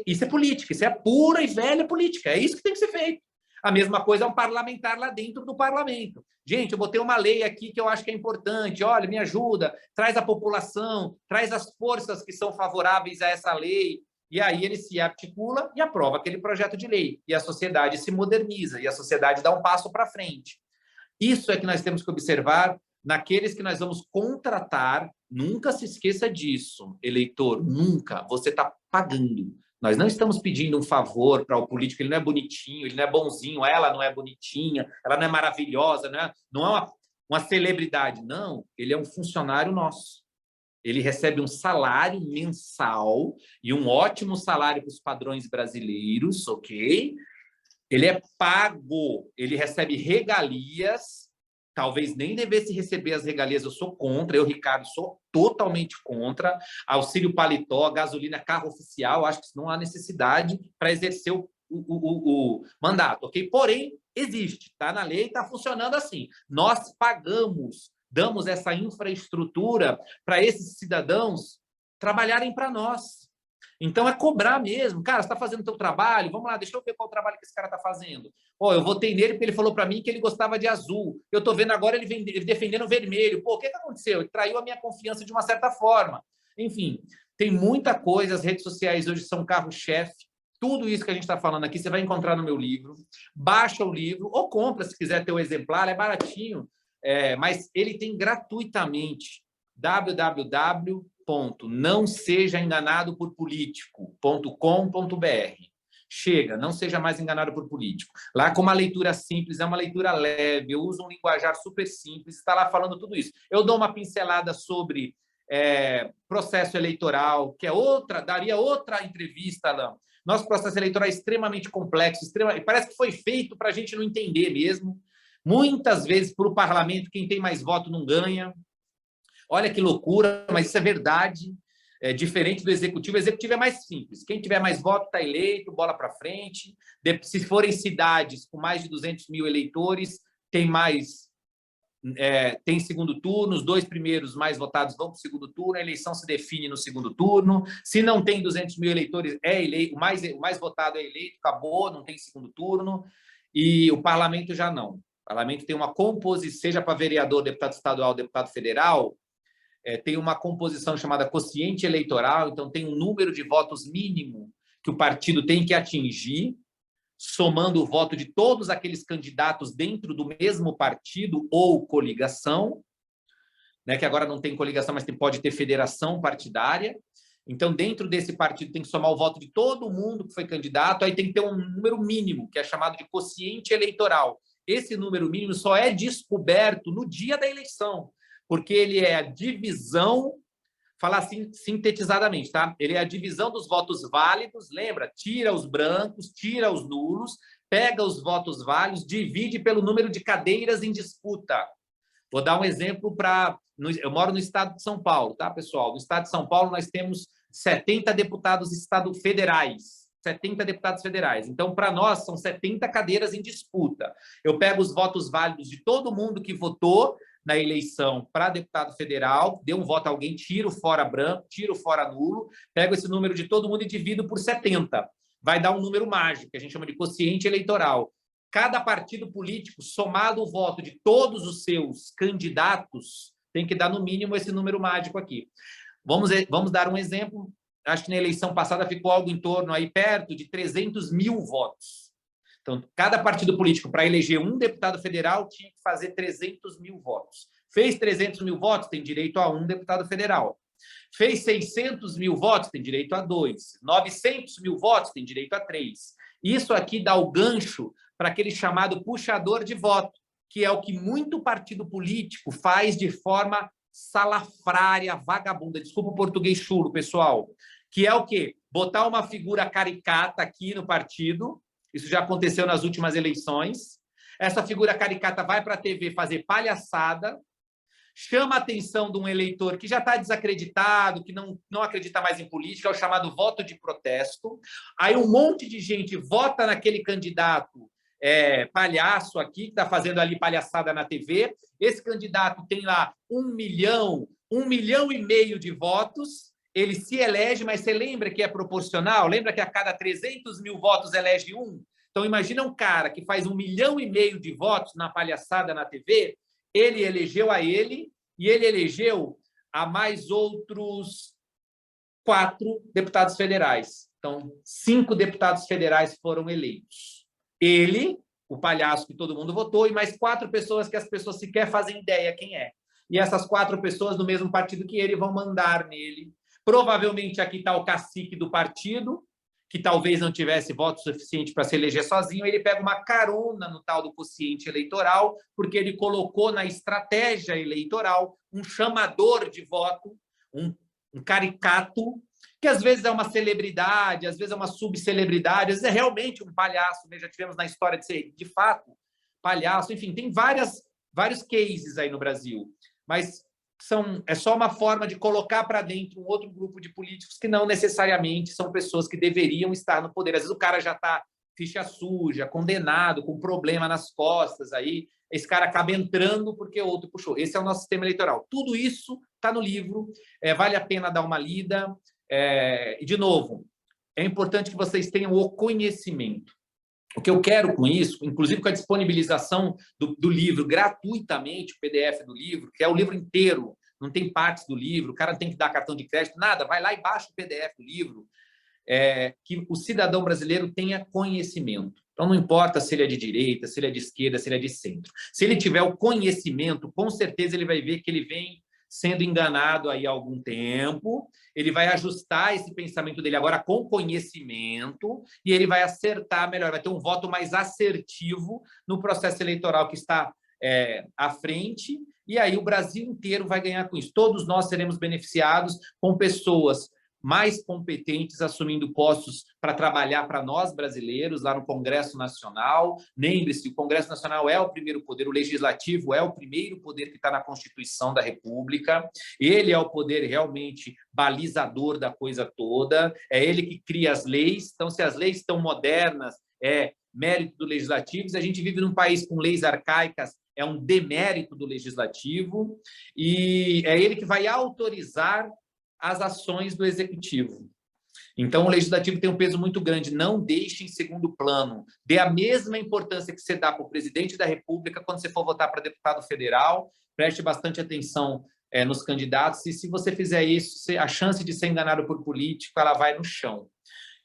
Isso é política, isso é pura e velha política, é isso que tem que ser feito. A mesma coisa é um parlamentar lá dentro do parlamento. Gente, eu botei uma lei aqui que eu acho que é importante, olha, me ajuda, traz a população, traz as forças que são favoráveis a essa lei, e aí ele se articula e aprova aquele projeto de lei, e a sociedade se moderniza, e a sociedade dá um passo para frente. Isso é que nós temos que observar naqueles que nós vamos contratar. Nunca se esqueça disso, eleitor, nunca. Você está pagando. Nós não estamos pedindo um favor para o político, ele não é bonitinho, ele não é bonzinho, ela não é bonitinha, ela não é maravilhosa, não é uma celebridade. Não, ele é um funcionário nosso. Ele recebe um salário mensal e um ótimo salário para os padrões brasileiros, ok? Ele é pago, ele recebe regalias. Talvez nem devesse receber as regalias, eu sou contra, eu, Ricardo, sou totalmente contra. Auxílio paletó, gasolina, carro oficial, acho que não há necessidade para exercer o mandato, ok? Porém, existe, está na lei, está funcionando assim. Nós pagamos, damos essa infraestrutura para esses cidadãos trabalharem para nós. Então, é cobrar mesmo. Cara, você está fazendo o teu trabalho? Vamos lá, deixa eu ver qual trabalho que esse cara está fazendo. Eu votei nele porque ele falou para mim que ele gostava de azul. Eu estou vendo agora ele defendendo vermelho. O que aconteceu? Ele traiu a minha confiança de uma certa forma. Enfim, tem muita coisa. As redes sociais hoje são carro-chefe. Tudo isso que a gente está falando aqui, você vai encontrar no meu livro. Baixa o livro ou compra, se quiser ter o exemplar, é baratinho. mas ele tem gratuitamente www.nãosejaenganadoporpolitico.com.br. Chega, não seja mais enganado por político. Lá, com uma leitura simples, é uma leitura leve, eu uso um linguajar super simples, está lá falando tudo isso. Eu dou uma pincelada sobre processo eleitoral, que é daria outra entrevista, Alain. Nosso processo eleitoral é extremamente complexo, parece que foi feito para a gente não entender mesmo. Muitas vezes, para o parlamento, quem tem mais voto não ganha. Olha que loucura, mas isso é verdade. É diferente do executivo. O executivo é mais simples. Quem tiver mais voto está eleito, bola para frente. Se forem cidades com mais de 200 mil eleitores, tem segundo turno, os 2 primeiros mais votados vão para o segundo turno, a eleição se define no segundo turno. Se não tem 200 mil eleitores, é eleito, o mais votado é eleito, acabou, não tem segundo turno. E o parlamento já não. O parlamento tem uma composição, seja para vereador, deputado estadual, deputado federal, tem uma composição chamada quociente eleitoral, então tem um número de votos mínimo que o partido tem que atingir, somando o voto de todos aqueles candidatos dentro do mesmo partido ou coligação, né, que agora não tem coligação, mas pode ter federação partidária. Então, dentro desse partido, tem que somar o voto de todo mundo que foi candidato, aí tem que ter um número mínimo, que é chamado de quociente eleitoral. Esse número mínimo só é descoberto no dia da eleição, porque ele é a divisão, falar assim sintetizadamente, tá? Ele é a divisão dos votos válidos, lembra? Tira os brancos, tira os nulos, pega os votos válidos, divide pelo número de cadeiras em disputa. Vou dar um exemplo eu moro no estado de São Paulo, tá, pessoal? No estado de São Paulo, nós temos 70 deputados federais. 70 deputados federais. Então, para nós, são 70 cadeiras em disputa. Eu pego os votos válidos de todo mundo que votou na eleição para deputado federal, deu um voto a alguém, tiro fora branco, tiro fora nulo, pego esse número de todo mundo e divido por 70. Vai dar um número mágico, que a gente chama de quociente eleitoral. Cada partido político, somado o voto de todos os seus candidatos, tem que dar no mínimo esse número mágico aqui. Vamos dar um exemplo. Acho que na eleição passada ficou algo em torno, aí perto de 300 mil votos. Então, cada partido político, para eleger um deputado federal, tinha que fazer 300 mil votos. Fez 300 mil votos, tem direito a um deputado federal. Fez 600 mil votos, tem direito a 2. 900 mil votos, tem direito a 3. Isso aqui dá o gancho para aquele chamado puxador de voto, que é o que muito partido político faz de forma salafrária, vagabunda. Desculpa o português chulo, pessoal. Que é o quê? Botar uma figura caricata aqui no partido. Isso já aconteceu nas últimas eleições. Essa figura caricata vai para a TV fazer palhaçada, chama a atenção de um eleitor que já está desacreditado, que não acredita mais em política, é o chamado voto de protesto. Aí um monte de gente vota naquele candidato palhaço aqui, que está fazendo ali palhaçada na TV. Esse candidato tem lá 1 milhão e meio de votos, ele se elege, mas você lembra que é proporcional? Lembra que a cada 300 mil votos elege um? Então, imagina um cara que faz 1 milhão e meio de votos na palhaçada na TV, ele elegeu a ele e ele elegeu a mais outros 4 deputados federais. Então, 5 deputados federais foram eleitos. Ele, o palhaço que todo mundo votou, e mais 4 pessoas que as pessoas sequer fazem ideia quem é. E essas 4 pessoas do mesmo partido que ele vão mandar nele. Provavelmente aqui está o cacique do partido, que talvez não tivesse voto suficiente para se eleger sozinho, ele pega uma carona no tal do quociente eleitoral, porque ele colocou na estratégia eleitoral um chamador de voto, um caricato, que às vezes é uma celebridade, às vezes é uma subcelebridade, às vezes é realmente um palhaço, já tivemos na história de ser, de fato, palhaço, enfim, tem vários cases aí no Brasil, mas é só uma forma de colocar para dentro um outro grupo de políticos que não necessariamente são pessoas que deveriam estar no poder. Às vezes o cara já está ficha suja, condenado, com problema nas costas, aí esse cara acaba entrando porque o outro puxou. Esse é o nosso sistema eleitoral. Tudo isso está no livro, vale a pena dar uma lida. E, de novo, é importante que vocês tenham o conhecimento. O que eu quero com isso, inclusive com a disponibilização do livro gratuitamente, o PDF do livro, que é o livro inteiro, não tem partes do livro, o cara não tem que dar cartão de crédito, nada, vai lá e baixa o PDF do livro, que o cidadão brasileiro tenha conhecimento. Então, não importa se ele é de direita, se ele é de esquerda, se ele é de centro. Se ele tiver o conhecimento, com certeza ele vai ver que ele vem sendo enganado aí há algum tempo, ele vai ajustar esse pensamento dele agora com conhecimento e ele vai acertar melhor, vai ter um voto mais assertivo no processo eleitoral que está à frente, e aí o Brasil inteiro vai ganhar com isso. Todos nós seremos beneficiados com pessoas mais competentes assumindo postos para trabalhar para nós brasileiros lá no Congresso Nacional. Lembre-se, o Congresso Nacional é o primeiro poder, o Legislativo é o primeiro poder que está na Constituição da República, ele é o poder realmente balizador da coisa toda, é ele que cria as leis. Então, se as leis estão modernas, é mérito do Legislativo. Se a gente vive num país com leis arcaicas, é um demérito do Legislativo, e é ele que vai autorizar as ações do Executivo. Então, o Legislativo tem um peso muito grande. Não deixe em segundo plano. Dê a mesma importância que você dá para o presidente da República quando você for votar para deputado federal. Preste bastante atenção nos candidatos, e se você fizer isso, a chance de ser enganado por político, ela vai no chão.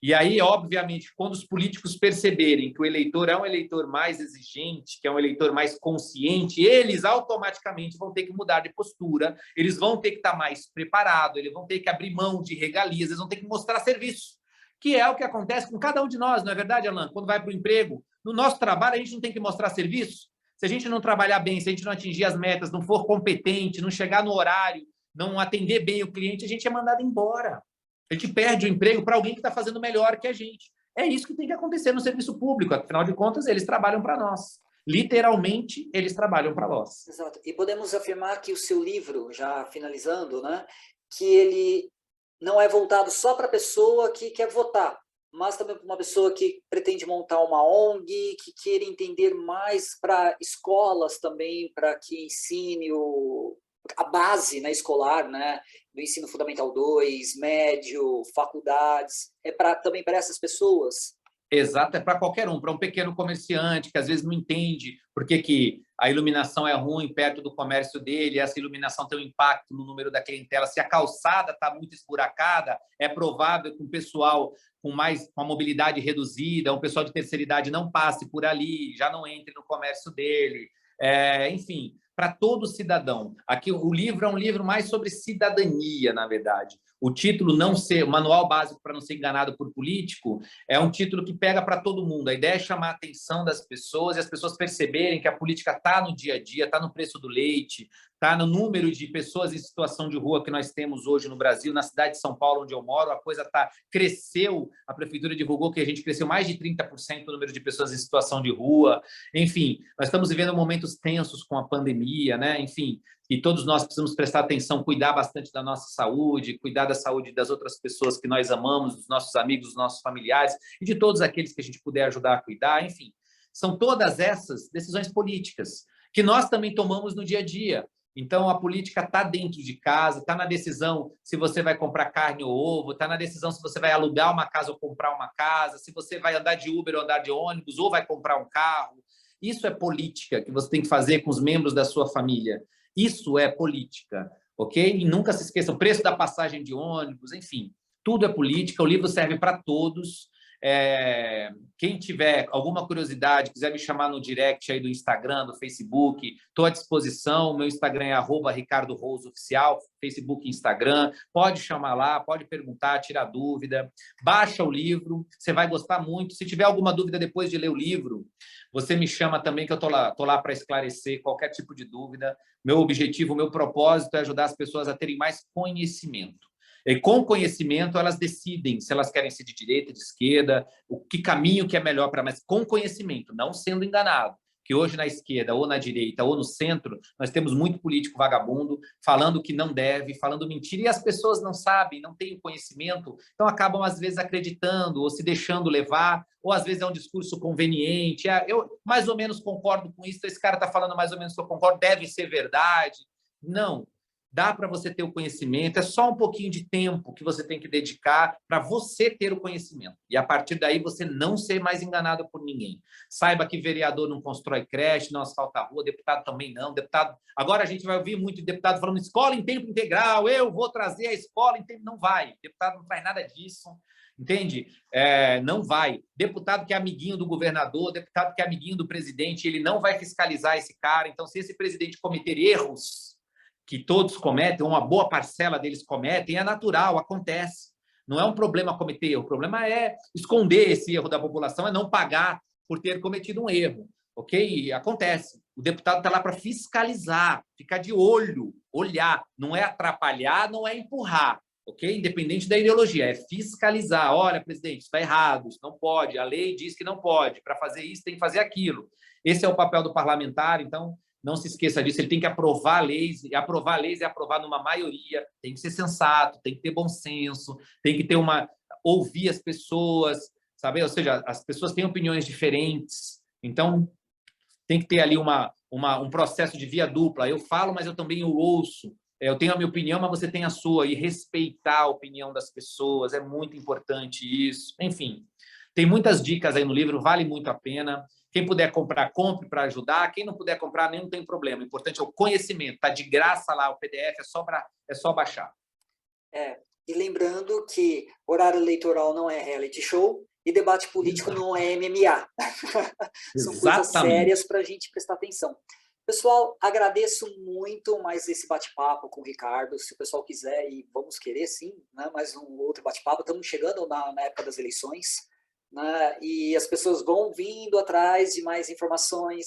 E aí, obviamente, quando os políticos perceberem que o eleitor é um eleitor mais exigente, que é um eleitor mais consciente, eles automaticamente vão ter que mudar de postura, eles vão ter que estar mais preparados, eles vão ter que abrir mão de regalias, eles vão ter que mostrar serviço, que é o que acontece com cada um de nós, não é verdade, Alan? Quando vai para o emprego, no nosso trabalho, a gente não tem que mostrar serviço? Se a gente não trabalhar bem, se a gente não atingir as metas, não for competente, não chegar no horário, não atender bem o cliente, a gente é mandado embora. A gente perde o emprego para alguém que está fazendo melhor que a gente. É isso que tem que acontecer no serviço público. Afinal de contas, eles trabalham para nós. Literalmente, eles trabalham para nós. Exato. E podemos afirmar que o seu livro, já finalizando, né, que ele não é voltado só para a pessoa que quer votar, mas também para uma pessoa que pretende montar uma ONG, que queira entender mais para escolas também, para que ensine a base, né, escolar, né, do ensino fundamental 2, médio, faculdades, também para essas pessoas? Exato, é para qualquer um, para um pequeno comerciante que às vezes não entende por que a iluminação é ruim perto do comércio dele, essa iluminação tem um impacto no número da clientela. Se a calçada está muito esburacada, é provável que um pessoal com uma mobilidade reduzida, um pessoal de terceira idade não passe por ali, já não entre no comércio dele. Enfim, para todo cidadão. Aqui o livro é um livro mais sobre cidadania, na verdade. O título não ser, o manual básico para não ser enganado por político, é um título que pega para todo mundo. A ideia é chamar a atenção das pessoas e as pessoas perceberem que a política está no dia a dia, está no preço do leite, está no número de pessoas em situação de rua que nós temos hoje no Brasil. Na cidade de São Paulo, onde eu moro, a coisa cresceu, a prefeitura divulgou que a gente cresceu mais de 30% o número de pessoas em situação de rua. Enfim, nós estamos vivendo momentos tensos com a pandemia, né? Enfim, e todos nós precisamos prestar atenção, cuidar bastante da nossa saúde, cuidar da saúde das outras pessoas que nós amamos, dos nossos amigos, dos nossos familiares e de todos aqueles que a gente puder ajudar a cuidar. Enfim, são todas essas decisões políticas que nós também tomamos no dia a dia. Então, a política está dentro de casa, está na decisão se você vai comprar carne ou ovo, está na decisão se você vai alugar uma casa ou comprar uma casa, se você vai andar de Uber ou andar de ônibus, ou vai comprar um carro. Isso é política que você tem que fazer com os membros da sua família. Isso é política, ok? E nunca se esqueça o preço da passagem de ônibus, enfim, tudo é política. O livro serve para todos. Quem tiver alguma curiosidade, quiser me chamar no direct aí do Instagram, do Facebook, estou à disposição. Meu Instagram é @RicardoRousoficial, Facebook e Instagram. Pode chamar lá, pode perguntar, tirar dúvida. Baixa o livro, você vai gostar muito. Se tiver alguma dúvida depois de ler o livro, você me chama também, que eu estou lá para esclarecer qualquer tipo de dúvida. Meu objetivo, meu propósito é ajudar as pessoas a terem mais conhecimento. E com conhecimento, elas decidem se elas querem ser de direita, de esquerda, o que caminho que é melhor para, mas com conhecimento, não sendo enganado. Que hoje na esquerda, ou na direita, ou no centro, nós temos muito político vagabundo falando que não deve, falando mentira, e as pessoas não sabem, não têm conhecimento, então acabam, às vezes, acreditando, ou se deixando levar, ou às vezes é um discurso conveniente. Eu mais ou menos concordo com isso, esse cara está falando mais ou menos que eu concordo, deve ser verdade. Não. Dá para você ter o conhecimento, é só um pouquinho de tempo que você tem que dedicar para você ter o conhecimento. E a partir daí você não ser mais enganado por ninguém. Saiba que vereador não constrói creche, não asfalta rua, deputado também não. Deputado, agora a gente vai ouvir muito deputado falando escola em tempo integral, eu vou trazer a escola em tempo. Não vai, deputado não faz nada disso. entende? Não vai. Deputado que é amiguinho do governador, deputado que é amiguinho do presidente, ele não vai fiscalizar esse cara. Então, se esse presidente cometer erros, que todos cometem, uma boa parcela deles cometem, é natural, acontece. Não é um problema cometer erro, o problema é esconder esse erro da população, é não pagar por ter cometido um erro, ok? Acontece. O deputado está lá para fiscalizar, ficar de olho, olhar, não é atrapalhar, não é empurrar, ok? Independente da ideologia, é fiscalizar. Olha, presidente, isso está errado, isso não pode, a lei diz que não pode, para fazer isso tem que fazer aquilo. Esse é o papel do parlamentar, então não se esqueça disso, ele tem que aprovar leis, e aprovar leis é aprovar numa maioria, tem que ser sensato, tem que ter bom senso, tem que ter ouvir as pessoas, sabe? Ou seja, as pessoas têm opiniões diferentes, então tem que ter ali um processo de via dupla. Eu falo, mas eu também ouço. Eu tenho a minha opinião, mas você tem a sua, e respeitar a opinião das pessoas, é muito importante isso. Enfim, tem muitas dicas aí no livro, vale muito a pena. Quem puder comprar, compre para ajudar. Quem não puder comprar, nem não tem problema. O importante é o conhecimento. Está de graça lá o PDF, é só baixar. E lembrando que horário eleitoral não é reality show e debate político não é MMA. São coisas sérias para a gente prestar atenção. Pessoal, agradeço muito mais esse bate-papo com o Ricardo. Se o pessoal quiser, e vamos querer sim, né, mais um outro bate-papo. Estamos chegando na época das eleições, né, e as pessoas vão vindo atrás de mais informações.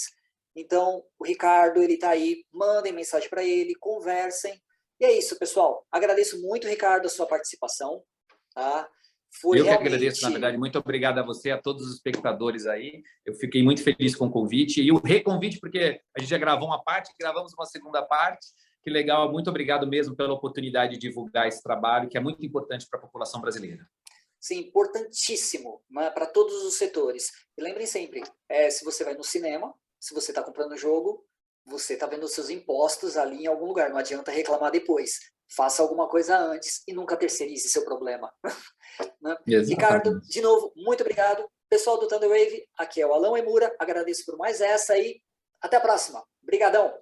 Então, o Ricardo, ele está aí, mandem mensagem para ele, conversem. E é isso, pessoal. Agradeço muito, Ricardo, a sua participação. Tá? Eu que agradeço, na verdade. Muito obrigado a você, a todos os espectadores aí. Eu fiquei muito feliz com o convite. E o reconvite, porque a gente já gravou uma parte, gravamos uma segunda parte. Que legal. Muito obrigado mesmo pela oportunidade de divulgar esse trabalho, que é muito importante para a população brasileira. Sim, importantíssimo, né, para todos os setores. E lembrem sempre, se você vai no cinema, se você está comprando o jogo, você está vendo os seus impostos ali em algum lugar. Não adianta reclamar depois. Faça alguma coisa antes e nunca terceirize seu problema. Né? Ricardo, de novo, muito obrigado. Pessoal do Thunderwave, aqui é o Alan Uemura. Agradeço por mais essa e até a próxima. Obrigadão.